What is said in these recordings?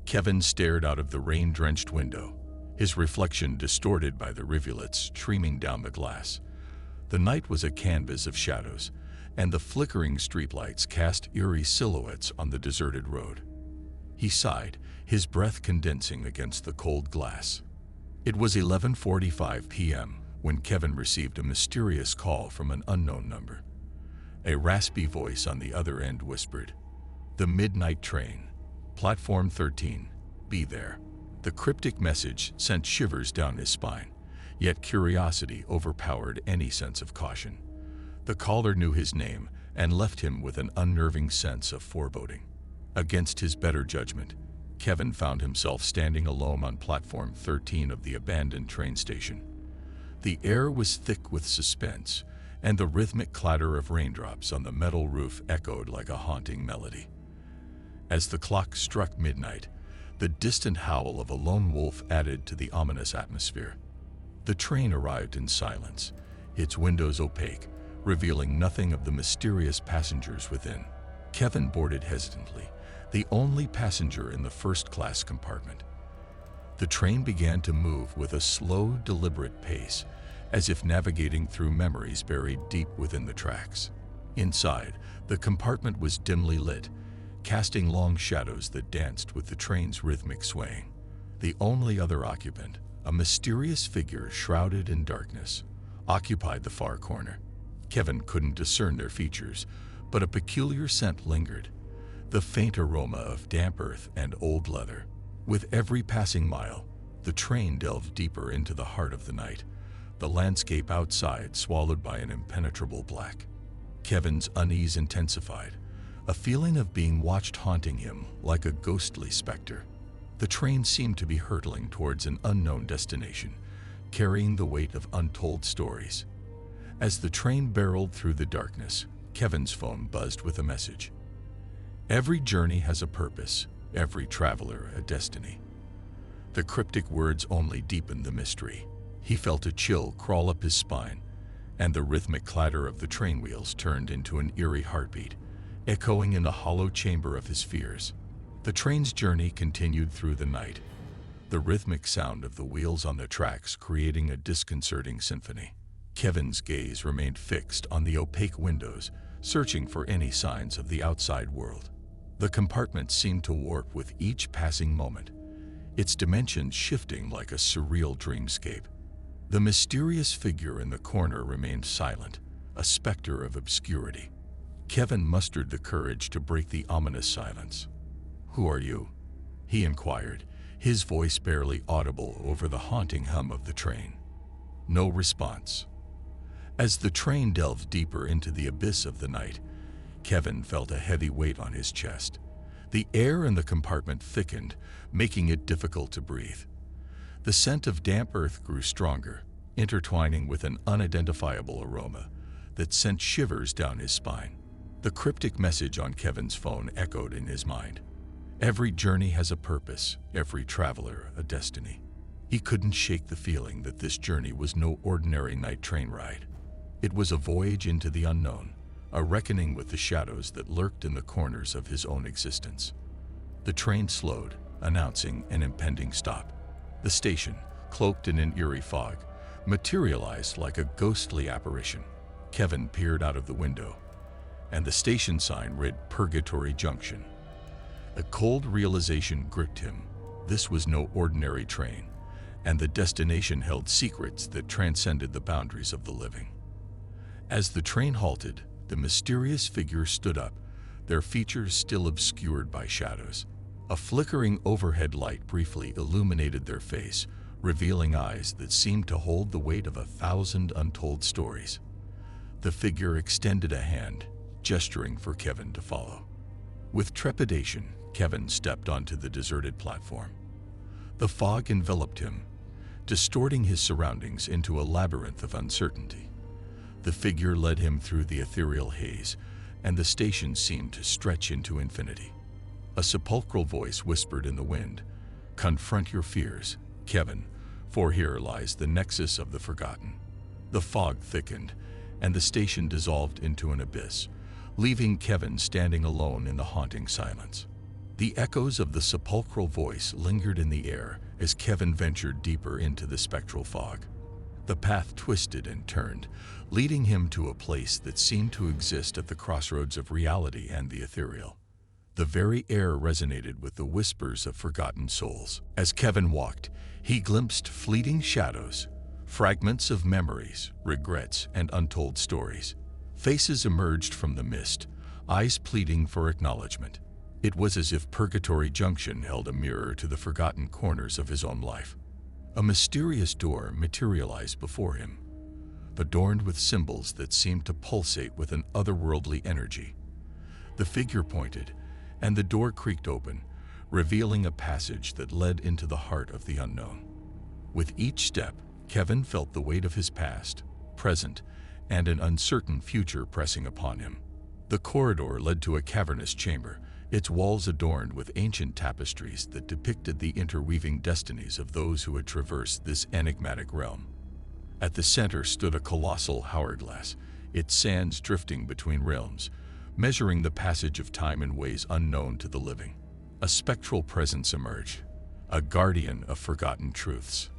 Kevin stared out of the rain-drenched window, his reflection distorted by the rivulets streaming down the glass. The night was a canvas of shadows, and the flickering streetlights cast eerie silhouettes on the deserted road. He sighed, his breath condensing against the cold glass. It was 11:45 p.m. when Kevin received a mysterious call from an unknown number. A raspy voice on the other end whispered, "The midnight train, platform 13, be there." The cryptic message sent shivers down his spine, yet curiosity overpowered any sense of caution. The caller knew his name and left him with an unnerving sense of foreboding. Against his better judgment, Kevin found himself standing alone on platform 13 of the abandoned train station. The air was thick with suspense, and the rhythmic clatter of raindrops on the metal roof echoed like a haunting melody. As the clock struck midnight, the distant howl of a lone wolf added to the ominous atmosphere. The train arrived in silence, its windows opaque, revealing nothing of the mysterious passengers within. Kevin boarded hesitantly, the only passenger in the first-class compartment. The train began to move with a slow, deliberate pace, as if navigating through memories buried deep within the tracks. Inside, the compartment was dimly lit, casting long shadows that danced with the train's rhythmic swaying. The only other occupant, a mysterious figure shrouded in darkness, occupied the far corner. Kevin couldn't discern their features, but a peculiar scent lingered, the faint aroma of damp earth and old leather. With every passing mile, the train delved deeper into the heart of the night, the landscape outside swallowed by an impenetrable black. Kevin's unease intensified, a feeling of being watched haunting him like a ghostly specter. The train seemed to be hurtling towards an unknown destination, carrying the weight of untold stories. As the train barreled through the darkness, Kevin's phone buzzed with a message. "Every journey has a purpose, every traveler a destiny." The cryptic words only deepened the mystery. He felt a chill crawl up his spine, and the rhythmic clatter of the train wheels turned into an eerie heartbeat, echoing in the hollow chamber of his fears. The train's journey continued through the night, the rhythmic sound of the wheels on the tracks creating a disconcerting symphony. Kevin's gaze remained fixed on the opaque windows, searching for any signs of the outside world. The compartment seemed to warp with each passing moment, its dimensions shifting like a surreal dreamscape. The mysterious figure in the corner remained silent, a specter of obscurity. Kevin mustered the courage to break the ominous silence. "Who are you?" he inquired, his voice barely audible over the haunting hum of the train. No response. As the train delved deeper into the abyss of the night, Kevin felt a heavy weight on his chest. The air in the compartment thickened, making it difficult to breathe. The scent of damp earth grew stronger, intertwining with an unidentifiable aroma that sent shivers down his spine. The cryptic message on Kevin's phone echoed in his mind. Every journey has a purpose, every traveler a destiny. He couldn't shake the feeling that this journey was no ordinary night train ride. It was a voyage into the unknown, a reckoning with the shadows that lurked in the corners of his own existence. The train slowed, announcing an impending stop. The station, cloaked in an eerie fog, materialized like a ghostly apparition. Kevin peered out of the window, and the station sign read Purgatory Junction. A cold realization gripped him. This was no ordinary train, and the destination held secrets that transcended the boundaries of the living. As the train halted, the mysterious figure stood up, their features still obscured by shadows. A flickering overhead light briefly illuminated their face, revealing eyes that seemed to hold the weight of 1,000 untold stories. The figure extended a hand, gesturing for Kevin to follow. With trepidation, Kevin stepped onto the deserted platform. The fog enveloped him, distorting his surroundings into a labyrinth of uncertainty. The figure led him through the ethereal haze, and the station seemed to stretch into infinity. A sepulchral voice whispered in the wind, "Confront your fears, Kevin, for here lies the nexus of the forgotten." The fog thickened, and the station dissolved into an abyss, leaving Kevin standing alone in the haunting silence. The echoes of the sepulchral voice lingered in the air as Kevin ventured deeper into the spectral fog. The path twisted and turned, leading him to a place that seemed to exist at the crossroads of reality and the ethereal. The very air resonated with the whispers of forgotten souls. As Kevin walked, he glimpsed fleeting shadows, fragments of memories, regrets, and untold stories. Faces emerged from the mist, eyes pleading for acknowledgement. It was as if Purgatory Junction held a mirror to the forgotten corners of his own life. A mysterious door materialized before him, adorned with symbols that seemed to pulsate with an otherworldly energy. The figure pointed, and the door creaked open, revealing a passage that led into the heart of the unknown. With each step, Kevin felt the weight of his past, present, and an uncertain future pressing upon him. The corridor led to a cavernous chamber, its walls adorned with ancient tapestries that depicted the interweaving destinies of those who had traversed this enigmatic realm. At the center stood a colossal hourglass, its sands drifting between realms, measuring the passage of time in ways unknown to the living. A spectral presence emerged, a guardian of forgotten truths.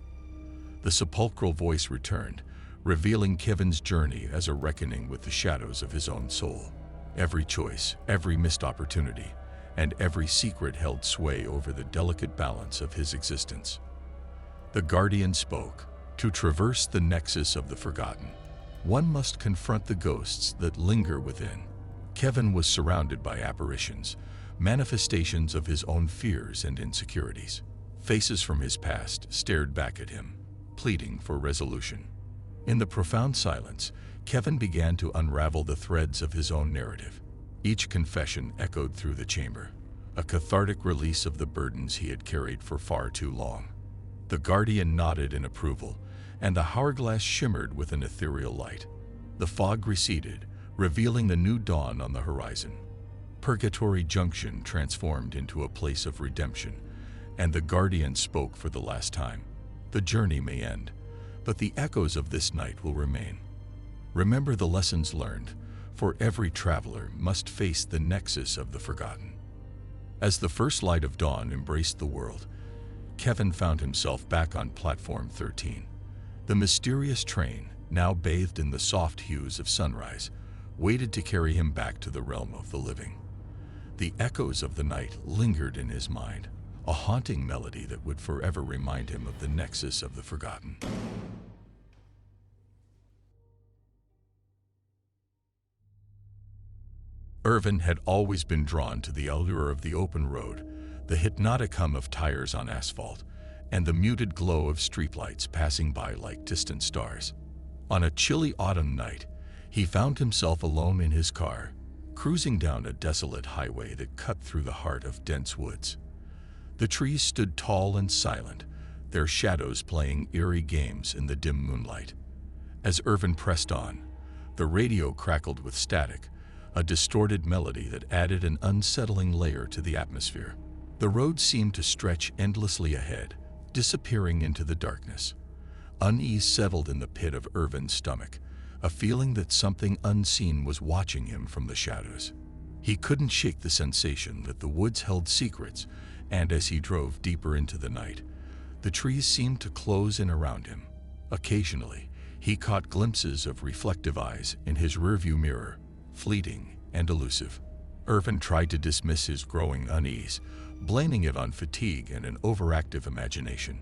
The sepulchral voice returned, revealing Kevin's journey as a reckoning with the shadows of his own soul. Every choice, every missed opportunity, and every secret held sway over the delicate balance of his existence. The guardian spoke. To traverse the nexus of the forgotten, one must confront the ghosts that linger within. Kevin was surrounded by apparitions, manifestations of his own fears and insecurities. Faces from his past stared back at him, pleading for resolution. In the profound silence, Kevin began to unravel the threads of his own narrative. Each confession echoed through the chamber, a cathartic release of the burdens he had carried for far too long. The guardian nodded in approval, and the hourglass shimmered with an ethereal light. The fog receded, revealing the new dawn on the horizon. Purgatory Junction transformed into a place of redemption, and the guardian spoke for the last time. The journey may end, but the echoes of this night will remain. Remember the lessons learned, for every traveler must face the nexus of the forgotten. As the first light of dawn embraced the world, Kevin found himself back on Platform 13. The mysterious train, now bathed in the soft hues of sunrise, waited to carry him back to the realm of the living. The echoes of the night lingered in his mind, a haunting melody that would forever remind him of the nexus of the forgotten. Irvin had always been drawn to the allure of the open road, the hypnotic hum of tires on asphalt, and the muted glow of streetlights passing by like distant stars. On a chilly autumn night, he found himself alone in his car, cruising down a desolate highway that cut through the heart of dense woods. The trees stood tall and silent, their shadows playing eerie games in the dim moonlight. As Irvin pressed on, the radio crackled with static, a distorted melody that added an unsettling layer to the atmosphere. The road seemed to stretch endlessly ahead, disappearing into the darkness. Unease settled in the pit of Irvin's stomach, a feeling that something unseen was watching him from the shadows. He couldn't shake the sensation that the woods held secrets, and as he drove deeper into the night, the trees seemed to close in around him. Occasionally, he caught glimpses of reflective eyes in his rearview mirror, fleeting and elusive. Irvin tried to dismiss his growing unease, blaming it on fatigue and an overactive imagination.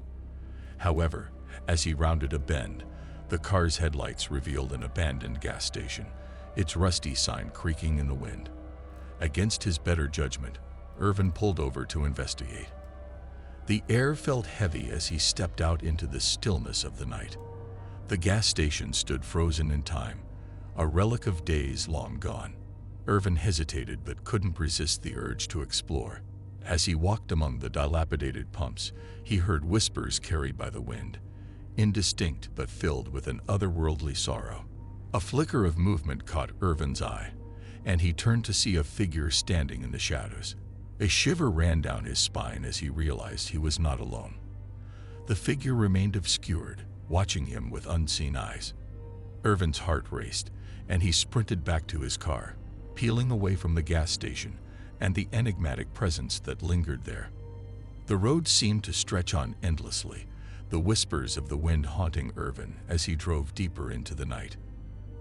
However, as he rounded a bend, the car's headlights revealed an abandoned gas station, its rusty sign creaking in the wind. Against his better judgment, Irvin pulled over to investigate. The air felt heavy as he stepped out into the stillness of the night. The gas station stood frozen in time, a relic of days long gone. Irvin hesitated but couldn't resist the urge to explore. As he walked among the dilapidated pumps, he heard whispers carried by the wind, indistinct but filled with an otherworldly sorrow. A flicker of movement caught Irvin's eye, and he turned to see a figure standing in the shadows. A shiver ran down his spine as he realized he was not alone. The figure remained obscured, watching him with unseen eyes. Irvin's heart raced, and he sprinted back to his car, peeling away from the gas station and the enigmatic presence that lingered there. The road seemed to stretch on endlessly, the whispers of the wind haunting Irvin as he drove deeper into the night.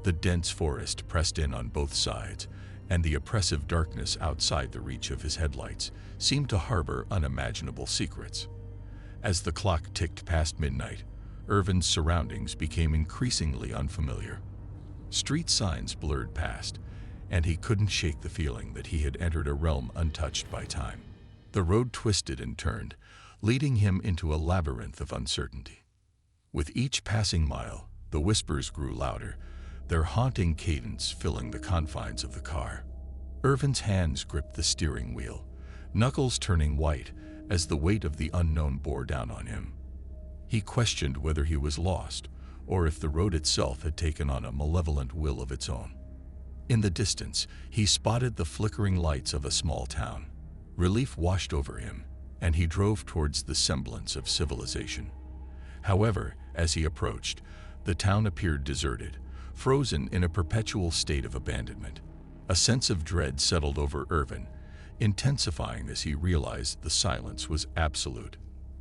The dense forest pressed in on both sides, and the oppressive darkness outside the reach of his headlights seemed to harbor unimaginable secrets. As the clock ticked past midnight, Irvin's surroundings became increasingly unfamiliar. Street signs blurred past, and he couldn't shake the feeling that he had entered a realm untouched by time. The road twisted and turned, leading him into a labyrinth of uncertainty. With each passing mile, the whispers grew louder, their haunting cadence filling the confines of the car. Irvin's hands gripped the steering wheel, knuckles turning white as the weight of the unknown bore down on him. He questioned whether he was lost, or if the road itself had taken on a malevolent will of its own. In the distance, he spotted the flickering lights of a small town. Relief washed over him, and he drove towards the semblance of civilization. However, as he approached, the town appeared deserted, frozen in a perpetual state of abandonment. A sense of dread settled over Irvin, intensifying as he realized the silence was absolute.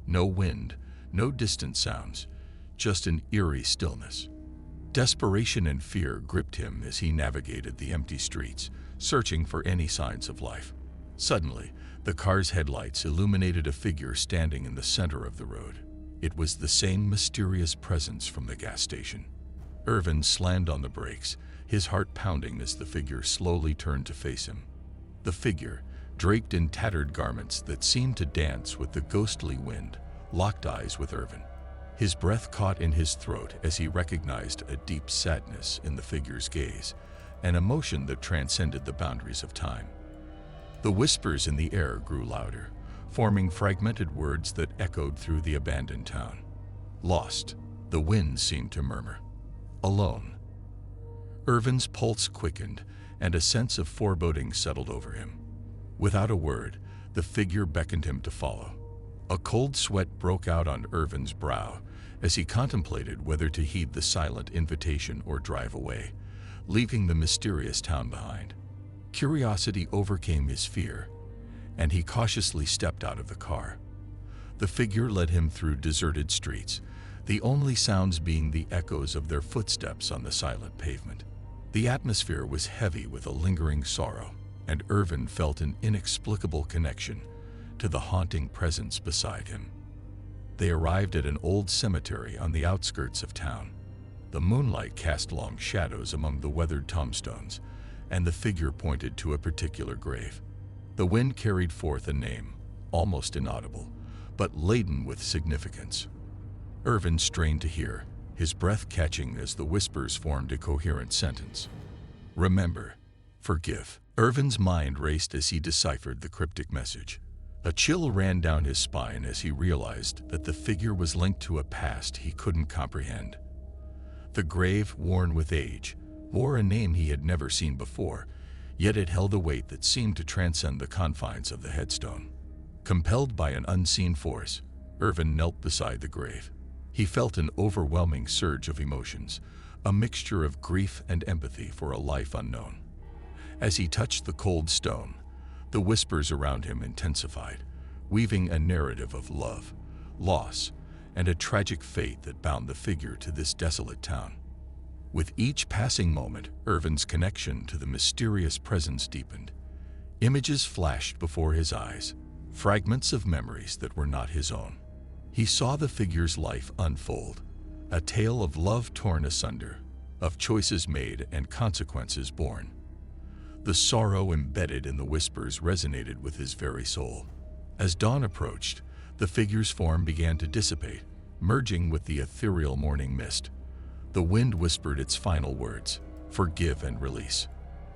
No wind, no distant sounds, just an eerie stillness. Desperation and fear gripped him as he navigated the empty streets, searching for any signs of life. Suddenly, the car's headlights illuminated a figure standing in the center of the road. It was the same mysterious presence from the gas station. Irvin slammed on the brakes, his heart pounding as the figure slowly turned to face him. The figure, draped in tattered garments that seemed to dance with the ghostly wind, locked eyes with Irvin. His breath caught in his throat as he recognized a deep sadness in the figure's gaze, an emotion that transcended the boundaries of time. The whispers in the air grew louder, forming fragmented words that echoed through the abandoned town. Lost, the wind seemed to murmur. Alone. Irvin's pulse quickened, and a sense of foreboding settled over him. Without a word, the figure beckoned him to follow. A cold sweat broke out on Irvin's brow as he contemplated whether to heed the silent invitation or drive away, leaving the mysterious town behind. Curiosity overcame his fear, and he cautiously stepped out of the car. The figure led him through deserted streets, the only sounds being the echoes of their footsteps on the silent pavement. The atmosphere was heavy with a lingering sorrow, and Irvin felt an inexplicable connection to the haunting presence beside him. They arrived at an old cemetery on the outskirts of town. The moonlight cast long shadows among the weathered tombstones, and the figure pointed to a particular grave. The wind carried forth a name, almost inaudible, but laden with significance. Irvin strained to hear, his breath catching as the whispers formed a coherent sentence. Remember, forgive. Irvin's mind raced as he deciphered the cryptic message. A chill ran down his spine as he realized that the figure was linked to a past he couldn't comprehend. The grave, worn with age, bore a name he had never seen before, yet it held a weight that seemed to transcend the confines of the headstone. Compelled by an unseen force, Irvin knelt beside the grave. He felt an overwhelming surge of emotions, a mixture of grief and empathy for a life unknown. As he touched the cold stone, the whispers around him intensified, weaving a narrative of love, loss, and a tragic fate that bound the figure to this desolate town. With each passing moment, Irvin's connection to the mysterious presence deepened. Images flashed before his eyes, fragments of memories that were not his own. He saw the figure's life unfold, a tale of love torn asunder, of choices made and consequences borne. The sorrow embedded in the whispers resonated with his very soul. As dawn approached, the figure's form began to dissipate, merging with the ethereal morning mist. The wind whispered its final words, forgive and release.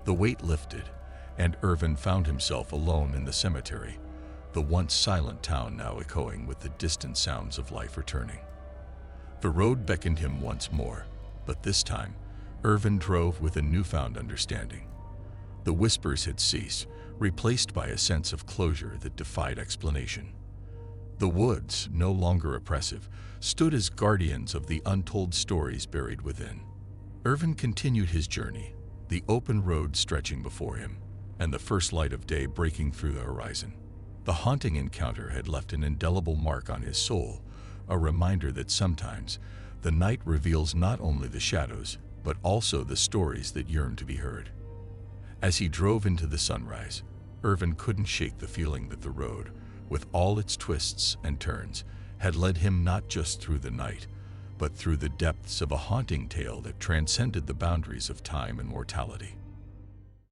The weight lifted, and Irvin found himself alone in the cemetery, the once silent town now echoing with the distant sounds of life returning. The road beckoned him once more, but this time, Irvin drove with a newfound understanding. The whispers had ceased, replaced by a sense of closure that defied explanation. The woods, no longer oppressive, stood as guardians of the untold stories buried within. Irvin continued his journey, the open road stretching before him. and the first light of day breaking through the horizon. The haunting encounter had left an indelible mark on his soul, a reminder that sometimes the night reveals not only the shadows, but also the stories that yearn to be heard. As he drove into the sunrise, Irvin couldn't shake the feeling that the road, with all its twists and turns, had led him not just through the night, but through the depths of a haunting tale that transcended the boundaries of time and mortality.